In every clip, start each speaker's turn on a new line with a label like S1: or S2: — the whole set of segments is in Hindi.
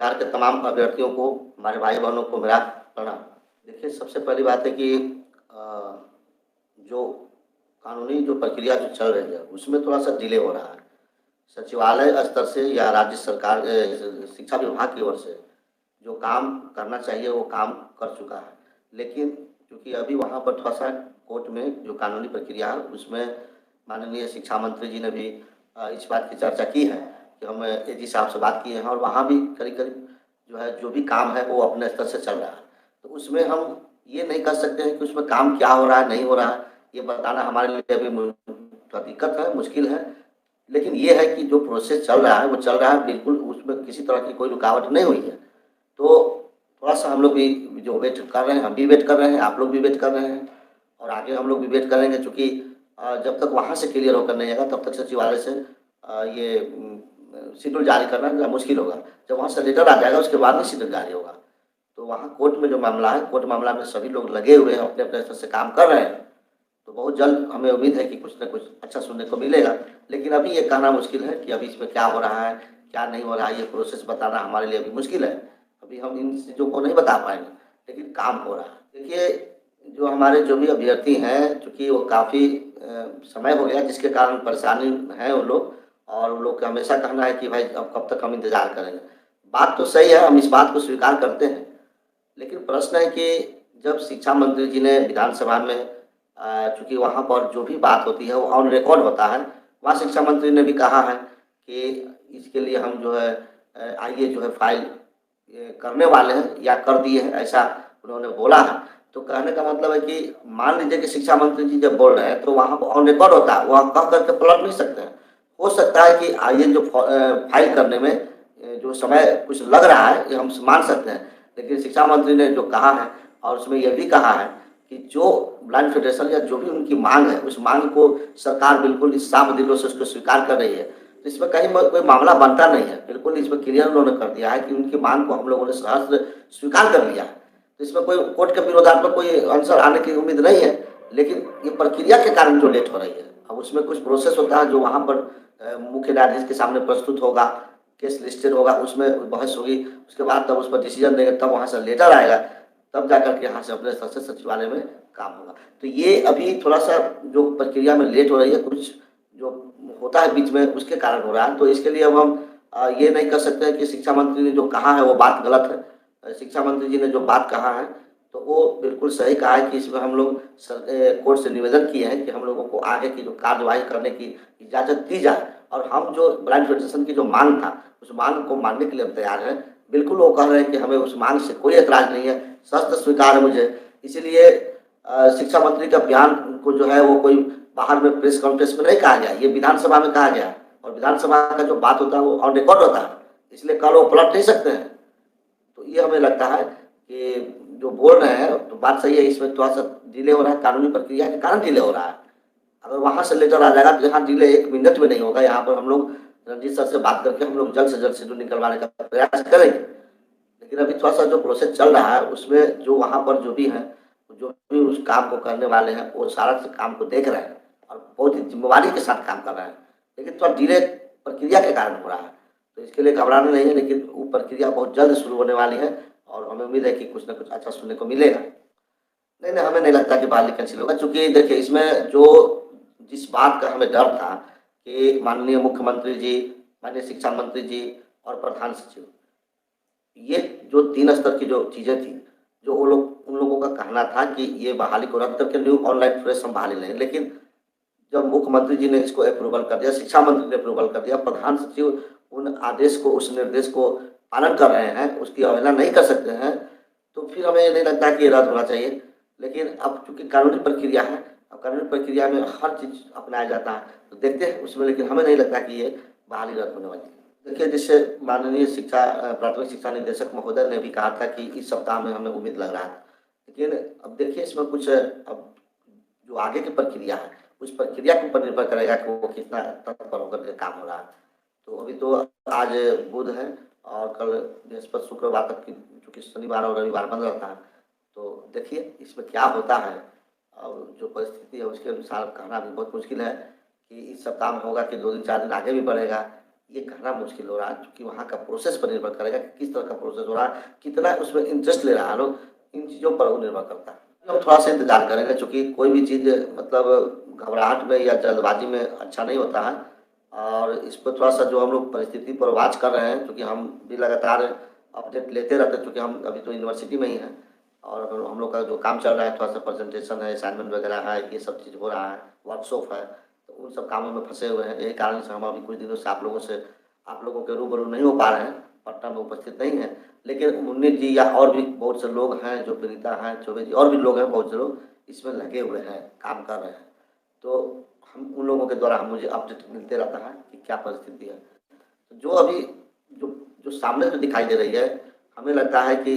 S1: बिहार के तमाम अभ्यर्थियों को, हमारे भाई बहनों को मेरा प्रणाम। देखिए, सबसे पहली बात है कि जो कानूनी जो प्रक्रिया जो चल रही है उसमें थोड़ा-सा डिले हो रहा है। सचिवालय स्तर से या राज्य सरकार शिक्षा विभाग की ओर से जो काम करना चाहिए वो काम कर चुका है। लेकिन चूँकि अभी वहाँ पर थोड़ा-सा कोर्ट में जो कानूनी प्रक्रिया है उसमें माननीय शिक्षा मंत्री जी ने भी इस बात की चर्चा की है कि हम एजी साहब से बात किए हैं और वहाँ भी करीब-करीब जो है जो भी काम है वो अपने स्तर से चल रहा है। तो उसमें हम ये नहीं कह सकते हैं कि उसमें काम क्या हो रहा है, नहीं हो रहा है, ये बताना हमारे लिए अभी थोड़ा दिक्कत है, मुश्किल है। लेकिन ये है कि जो प्रोसेस चल रहा है वो चल रहा है, बिल्कुल उसमें किसी तरह की कोई रुकावट नहीं हुई है। तो थोड़ा-सा हम लोग भी जो वेट कर रहे हैं, हम भी वेट कर रहे हैं, आप लोग भी वेट कर रहे हैं और आगे हम लोग भी वेट करेंगे चूँकि जब तक वहाँ से क्लियर होकर नहीं आएगा तब तक सचिवालय से ये शेड्यूल जारी करना मुश्किल होगा। जब वहाँ से लेटर आ जाएगा उसके बाद में शेड्यूल जारी होगा। तो वहाँ कोर्ट में जो मामला है, कोर्ट मामला में सभी लोग लगे हुए हैं, अपने-अपने स्तर से काम कर रहे हैं। तो बहुत जल्द हमें उम्मीद है कि कुछ न कुछ अच्छा सुनने को मिलेगा। लेकिन अभी ये कहना मुश्किल है कि अभी इसमें क्या हो रहा है, क्या नहीं हो रहा है, ये प्रोसेस बताना हमारे लिए अभी मुश्किल है। अभी हम इन चीज़ों को नहीं बता पाएँगे, लेकिन काम हो रहा है। देखिए, जो हमारे जो भी अभ्यर्थी हैं, चूँकि वो काफ़ी समय हो गया जिसके कारण परेशानी है वो लोग और वो लोग का हमेशा कहना है कि भाई अब कब तक हम इंतज़ार करेंगे। बात तो सही है, हम इस बात को स्वीकार करते हैं। लेकिन प्रश्न है कि जब शिक्षा मंत्री जी ने विधानसभा में चूँकि वहाँ पर जो भी बात होती है वो ऑन रिकॉर्ड होता है, वहाँ शिक्षा मंत्री ने भी कहा है कि इसके लिए हम जो है आइए जो है फाइल करने वाले हैं या कर दिए हैं, ऐसा उन्होंने बोला है। तो कहने का मतलब है कि मान लीजिए कि शिक्षा मंत्री जी जब बोल रहे हैं तो वहाँ पर ऑन रिकॉर्ड होता है, वहाँ कह कर के पलट नहीं सकते हैं। हो सकता है कि ये जो फाइल करने में जो समय कुछ लग रहा है, ये हम मान सकते हैं। लेकिन शिक्षा मंत्री ने जो कहा है और उसमें यह भी कहा है कि जो ब्लाइंड फेडरेशन या जो भी उनकी मांग है, उस मांग को सरकार बिल्कुल इस साफ दिलों से उसको स्वीकार कर रही है। तो इसमें कहीं कोई मामला बनता नहीं है। बिल्कुल इसमें क्लियर उन्होंने कर दिया है कि उनकी मांग को हम लोगों ने सहर्ष स्वीकार कर लिया है। तो इसमें कोई कोर्ट के विरोधात्मक कोई आंसर आने की उम्मीद नहीं है। लेकिन ये प्रक्रिया के कारण जो लेट हो रही है, अब उसमें कुछ प्रोसेस होता है जो वहाँ पर मुख्य न्यायाधीश के सामने प्रस्तुत होगा, केस लिस्टेड होगा, उसमें बहस होगी, उसके बाद तब उस पर डिसीजन देंगे, तब वहाँ से लेटर आएगा, तब जाकर के यहाँ से अपने स्तर से सचिवालय में काम होगा। तो ये अभी थोड़ा-सा जो प्रक्रिया में लेट हो रही है, कुछ जो होता है बीच में उसके कारण हो रहा है। तो इसके लिए अब हम ये नहीं कर सकते हैं कि शिक्षा मंत्री ने जो कहा है वो बात गलत है। शिक्षा मंत्री जी ने जो बात कहा है तो वो बिल्कुल सही कहा है कि इसमें हम लोग कोर्ट से निवेदन किए हैं कि हम लोगों को आगे की जो कार्यवाही करने की इजाज़त दी जाए और हम जो ब्लाइंड फेडरेशन की जो मांग था, उस मांग को मानने के लिए हम तैयार हैं। बिल्कुल वो कह रहे हैं कि हमें उस मांग से कोई ऐतराज़ नहीं है, सशर्त स्वीकार है मुझे। इसीलिए शिक्षा मंत्री का बयान को जो है वो कोई बाहर में प्रेस कॉन्फ्रेंस में नहीं कहा गया, ये विधानसभा में कहा गया और विधानसभा का जो बात होता है वो ऑन रिकॉर्ड होता है, इसलिए कल वो पलट नहीं सकते हैं। तो ये हमें लगता है कि जो बोल रहे हैं तो बात सही है, इसमें थोड़ा-सा डिले हो रहा है, कानूनी प्रक्रिया के कारण डिले हो रहा है। अगर वहाँ से लेटर आ जाएगा तो यहाँ डिले 1 मिनट में नहीं होगा, यहाँ पर हम लोग रणजीत सर से बात करके हम लोग जल्द से जल्द शेड्यूल निकलवाने का प्रयास करेंगे। लेकिन अभी थोड़ा-सा जो प्रोसेस चल रहा है उसमें जो वहाँ पर जो भी हैं, जो भी उस काम को करने वाले हैं, वो सारा काम को देख रहे हैं और बहुत ही ज़िम्मेवारी के साथ काम कर रहे हैं। लेकिन थोड़ा डिले प्रक्रिया के कारण हो रहा है, तो इसके लिए घबराना नहीं है, लेकिन वो प्रक्रिया बहुत जल्द शुरू होने वाली है और हमें उम्मीद है कि कुछ न कुछ अच्छा सुनने को मिलेगा। नहीं, नहीं, हमें नहीं लगता कि बहाली कैंसिल होगा चूँकि देखिए इसमें जो जिस बात का हमें डर था कि माननीय मुख्यमंत्री जी, माननीय शिक्षा मंत्री जी और प्रधान सचिव, ये जो 3 स्तर की जो चीज़ें थी, जो वो लोग उन लोगों का कहना था कि ये बहाली को रद्द करके न्यू ऑनलाइन फ्रेश हम बहाली लेंगे। लेकिन जब मुख्यमंत्री जी ने इसको अप्रूवल कर दिया, शिक्षा मंत्री ने अप्रूवल कर दिया, प्रधान सचिव उन आदेश को, उस निर्देश को पालन कर रहे हैं, उसकी अवहेलना नहीं कर सकते हैं, तो फिर हमें नहीं लगता कि ये रद्द होना चाहिए। लेकिन अब चूँकि कानूनी प्रक्रिया है, अब कानूनी प्रक्रिया में हर चीज़ अपनाया जाता है, तो देखते हैं उसमें, लेकिन हमें नहीं लगता कि ये बहाली रद्द होने वाली है। देखिए, जैसे माननीय प्राथमिक शिक्षा निदेशक महोदय ने भी कहा था कि इस सप्ताह में हमें उम्मीद लग रहा है। लेकिन अब देखिए इसमें कुछ अब जो आगे की प्रक्रिया है, उस प्रक्रिया के ऊपर निर्भर करेगा कि वो कितना तत्पर होकर के काम हो रहा है। तो अभी तो आज बुध है और कल बृहस्पति, शुक्रवार तक की चूँकि शनिवार और रविवार बंद रहता है, तो देखिए इसमें क्या होता है और जो परिस्थिति है उसके अनुसार कहना भी बहुत मुश्किल है कि इस सप्ताह में होगा कि 2 दिन 4 दिन आगे भी बढ़ेगा। ये कहना मुश्किल हो रहा है, क्योंकि वहाँ का प्रोसेस पर निर्भर करेगा कि किस तरह का प्रोसेस हो रहा है, कितना उसमें इंटरेस्ट ले रहा है लोग, इन चीज़ों पर वो निर्भर करता है। हम थोड़ा-सा इंतज़ार करेंगे, चूँकि कोई भी चीज़ मतलब घबराहट में या जल्दबाज़ी में अच्छा नहीं होता है, और इस पे थोड़ा-सा जो हम लोग परिस्थिति पर वाच कर रहे हैं, क्योंकि हम भी लगातार अपडेट लेते रहते हैं, क्योंकि हम अभी तो यूनिवर्सिटी में ही हैं, और हम लोग का जो काम चल रहा है, थोड़ा-सा प्रेज़ेंटेशन है, असाइनमेंट वगैरह है, ये सब चीज़ हो रहा है, वर्कशॉप है, तो उन सब कामों में फँसे हुए हैं। यही कारण से हम अभी कुछ दिनों से आप लोगों के रूबरू नहीं हो पा रहे हैं, पटना में उपस्थित नहीं हैं। लेकिन मुन्नी जी या और भी बहुत से लोग हैं, जो विनीता हैं, चौबे जी और भी लोग हैं, बहुत से लोग इसमें लगे हुए हैं, काम कर रहे हैं। तो हम उन लोगों के द्वारा मुझे अपडेट मिलते रहता है कि क्या परिस्थिति है। तो जो अभी जो जो सामने जो दिखाई दे रही है, हमें लगता है कि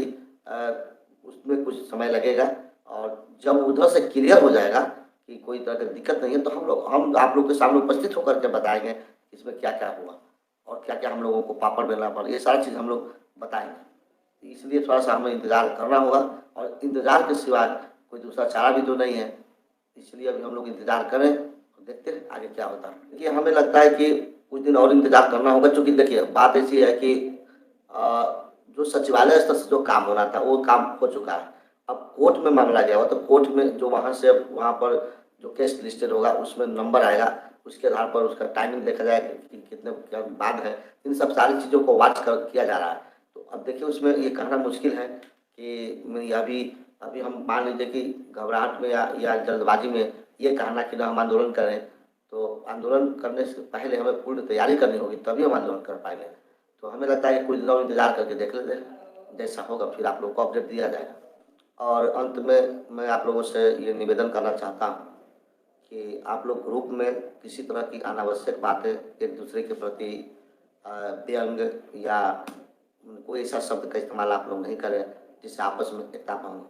S1: उसमें कुछ समय लगेगा, और जब उधर से क्लियर हो जाएगा कि कोई तरह की दिक्कत नहीं है, तो हम आप लोग के सामने उपस्थित होकर के बताएँगे, इसमें क्या-क्या हुआ और क्या-क्या हम लोगों को पापड़ बेलना पड़ा, ये सारी चीज़ हम लोग बताएँगे। इसलिए थोड़ा-सा हमें इंतज़ार करना होगा, और इंतज़ार के सिवाय कोई दूसरा चारा भी तो नहीं है। इसलिए अभी हम लोग इंतज़ार करें और देखते हैं आगे क्या होता है। देखिए, हमें लगता है कि कुछ दिन और इंतज़ार करना होगा, चूँकि देखिए बात ऐसी है कि जो सचिवालय स्तर से जो काम होना था, वो काम हो चुका है। अब कोर्ट में मामला गया हुआ, तो कोर्ट में जो वहाँ से वहाँ पर जो केस लिस्टेड होगा, उसमें नंबर आएगा, उसके आधार पर उसका टाइमिंग देखा जाएगा कि कितने क्या बाद है। इन सब सारी चीज़ों को वॉच कर किया जा रहा है। तो अब देखिए, उसमें ये कहना मुश्किल है कि मैं अभी अभी हम मान लीजिए कि घबराहट में या जल्दबाज़ी में ये कहना कि ना हम आंदोलन करें, तो आंदोलन करने से पहले हमें पूर्ण तैयारी करनी होगी, तभी हम आंदोलन कर पाएँगे। तो हमें लगता है कि कुछ दिनों इंतज़ार करके देख लेते हैं, जैसा होगा फिर आप लोग को अपडेट दिया जाएगा। और अंत में मैं आप लोगों से ये निवेदन करना चाहता हूँ कि आप लोग ग्रुप में किसी तरह की अनावश्यक बातें एक-दूसरे के प्रति व्यंग या कोई ऐसा शब्द का इस्तेमाल आप लोग नहीं करें, जिससे आपस में एकता भंग हो।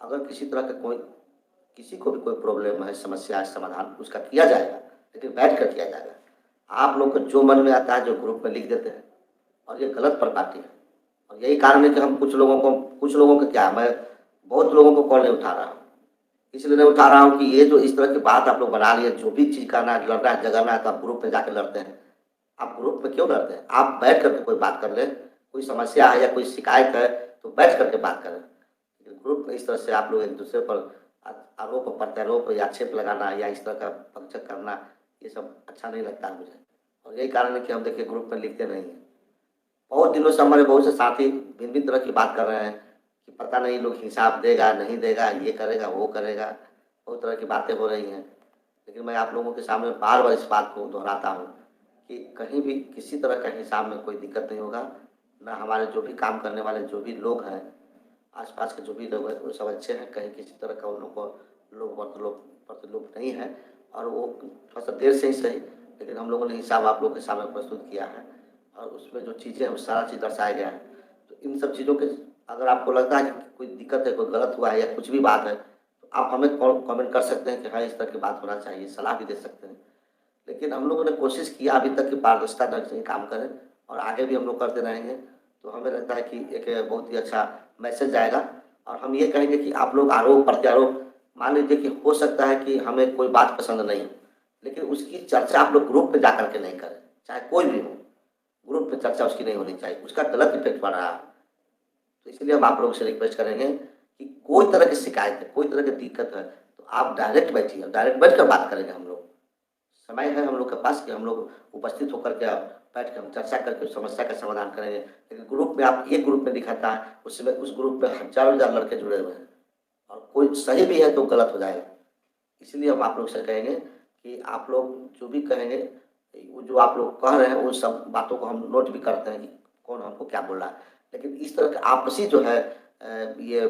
S1: अगर किसी को भी कोई प्रॉब्लम है, समस्या है, समाधान उसका किया जाएगा, लेकिन बैठ कर किया जाएगा। आप लोग को जो मन में आता है, जो ग्रुप में लिख देते हैं, और ये गलत प्रॉपर्टी है। और यही कारण है कि हम कुछ लोगों को क्या, मैं बहुत लोगों को कॉल नहीं उठा रहा हूँ। इसलिए नहीं उठा रहा हूँ कि ये जो इस तरह की बात आप लोग बना लिए, जो भी चीज़ करना है, लड़ना है, झगड़ना है, तो आप ग्रुप में जाके लड़ते हैं। आप ग्रुप में क्यों लड़ते हैं? आप बैठ कर के कोई बात कर लें, कोई समस्या है या कोई शिकायत है, तो बैठ कर के बात करें। लेकिन ग्रुप में इस तरह से आप लोग एक-दूसरे पर आरोप-प्रत्यारोप या आक्षेप लगाना या इस तरह का भक्षक करना, ये सब अच्छा नहीं लगता है मुझे। और यही कारण है कि हम देखिए ग्रुप में लिखते नहीं हैं। बहुत दिनों से हमारे बहुत से साथी भिन्न-भिन्न तरह की बात कर रहे हैं कि पता नहीं लोग हिसाब देगा, नहीं देगा, ये करेगा, वो करेगा, बहुत तरह की बातें हो रही हैं। लेकिन मैं आप लोगों के सामने बार-बार इस बात को दोहराता हूँ कि कहीं भी किसी तरह का हिसाब में कोई दिक्कत नहीं होगा। ना हमारे जो भी काम करने वाले जो भी लोग हैं, आस-पास के जो भी लोग हैं, वो सब अच्छे हैं, कहीं किसी तरह का उन लोग को प्रतिलोभ नहीं है, और वो थोड़ा-सा देर से ही सही, लेकिन हम लोगों ने हिसाब आप लोगों के सामने प्रस्तुत किया है, और उसमें जो चीज़ें हैं, वो सारा चीज़ दर्शाया गया है। तो इन सब चीज़ों के अगर आपको लगता है कि कोई दिक्कत है, कोई गलत हुआ है या कुछ भी बात है, तो आप हमें कमेंट कर सकते हैं कि हाँ, इस तरह की बात होना चाहिए, सलाह भी दे सकते हैं। लेकिन हम लोगों ने कोशिश किया अभी तक कि पारदर्शिता ढंग से ही काम करें, और आगे भी हम लोग करते रहेंगे। तो हमें लगता है कि एक बहुत ही अच्छा मैसेज जाएगा, और हम ये कहेंगे कि आप लोग आरोप-प्रत्यारोप, मान लीजिए कि हो सकता है कि हमें कोई बात पसंद नहीं हो, लेकिन उसकी चर्चा आप लोग ग्रुप में जाकर के नहीं करें, चाहे कोई भी हो। ग्रुप में चर्चा उसकी नहीं होनी चाहिए, उसका गलत इफ़ेक्ट पड़ रहा है। तो इसलिए हम आप लोगों से रिक्वेस्ट करेंगे कि कोई तरह की शिकायत है, कोई तरह की दिक्कत है, तो आप डायरेक्ट बैठिए, डायरेक्ट बैठकर बात करेंगे हम लोग। समय है हम लोग के पास कि हम लोग उपस्थित होकर के बैठ के हम चर्चा करके उस समस्या का समाधान करेंगे। लेकिन ग्रुप में आप एक ग्रुप में दिखाता है, उसमें उस ग्रुप में हज़ारों-हज़ार लड़के जुड़े हुए हैं, और कोई सही भी है तो गलत हो जाएगा। इसलिए हम आप लोग से कहेंगे कि आप लोग जो भी कहेंगे, वो जो आप लोग कह रहे हैं, वो सब बातों को हम नोट भी करते हैं कि कौन हमको क्या बोल रहा है। लेकिन इस तरह का आपसी जो है ये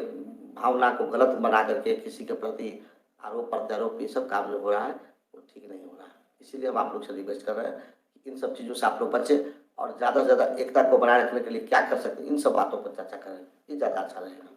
S1: भावना को गलत बना करके किसी के प्रति आरोप-प्रत्यारोप, ये सब काम जो हो रहा है, वो ठीक नहीं हो रहा है। इसीलिए हम आप लोग से रिक्वेस्ट कर रहे हैं कि इन सब चीज़ों से आप लोग बचें, और ज़्यादा से ज़्यादा एकता को बनाए रखने के लिए क्या कर सकते हैं, इन सब बातों पर चर्चा करें। ये ज़्यादा अच्छा रहेगा।